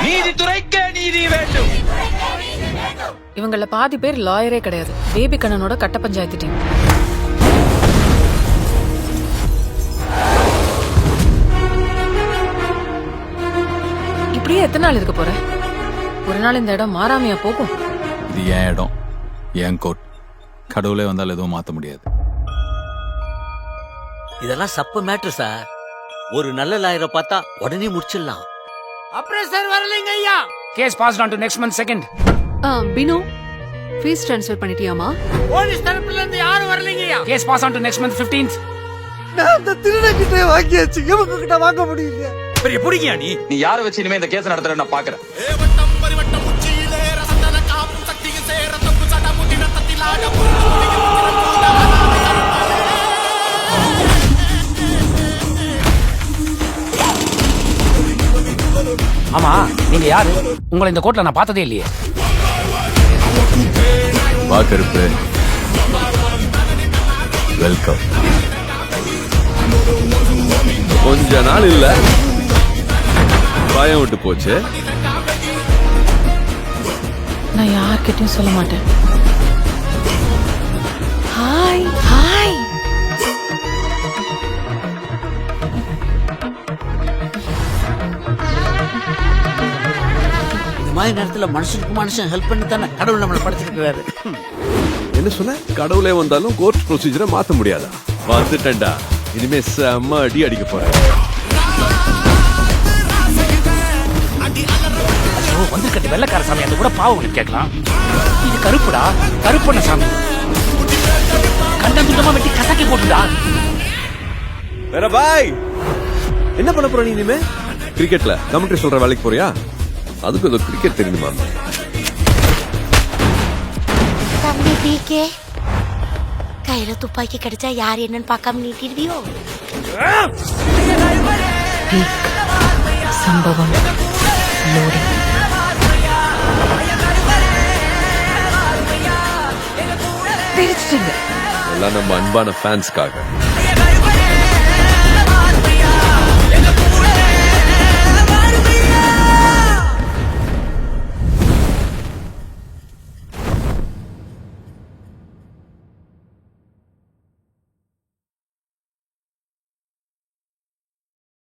நீதித்துறைக்கே நீதி வேண்டும். இவங்கள பாதி பேர் லாயரே கிடையாது. பேபி கண்ணனோட கட்ட பஞ்சாயத்து டீம். இப்படியே எத்தனை நாள் இருக்க போற? ஒரு நாள் இந்த இடம் மாறாமையா போகும். இது என் இடம், என் கோட். கடவுளே வந்தால் எதுவும் மாத்த முடியாது. இதெல்லாம் சப்பு மேட்ரு சார். ஒரு நல்ல லாயரை பார்த்தா உடனே முடிச்சிடலாம். அப்புறம் சார் வரலைங்க ஐயா. Case passed on to next month second. Binu fees transfer பண்ணிட்டியாமா? போலீஸ் தரப்புல இருந்து யாரும் வரலைங்க ஐயா. Case pass on to next month 15th. நான் அந்த திருடங்கிட்ட வாங்கியாச்சு, இவங்க கிட்ட வாங்க முடியல. பெரிய புடிங்கியா நீ யாரை வச்சு இனிமே இந்த கேஸ் நடத்துற நான் பாக்குறேன். ஆமா, நீங்க யாரு? உங்களை இந்த கோர்ட்ல நான் பார்த்ததே இல்லையே. வா கருப்பு, வெல்கம். கொஞ்ச நாள் இல்ல, பயம் விட்டு போச்சு. நான் யார்கிட்டயும் சொல்ல மாட்டேன். Hi hi. இந்த மாதிரி நேரத்துல மனுஷனுக்கு மனுஷன் ஹெல்ப் பண்ணி தானே கடவுள் நம்மளை படைச்சிருக்கிறாரு. என்ன சொன்ன? கடவுளே வந்தாலும் கோர்ட் ப்ரொசீஜரை மாத்த முடியாதா? வந்துட்டேன்டா, இனிமே செம்ம அடி அடிக்க போறேன். வந்திருக்கிறது வெள்ளக்கார சாமி, அந்த கூட பாவம் கேட்கலாம். இது கருப்புடா, கருப்பண்ண சாமி. கண்டம் துண்டமா வெட்டி கசக்கி போட்டுடா. வேற பாய், என்ன பண்ண போற நீ இனிமே? கிரிக்கெட்ல கமெண்ட்ரி சொல்ற வேலைக்கு போறியா? அதுக்கு ஏதோ கிரிக்கெட் தெரியுமா? தம்பி பிகே, கையில துப்பாக்கி கிடைச்சா யார் என்னன்னு பார்க்காம நீட்டிடுவியோ? சம்பவம் லோடிங். எல்லாம் நம்ம அன்பான ஃபேன்ஸ்க்காக.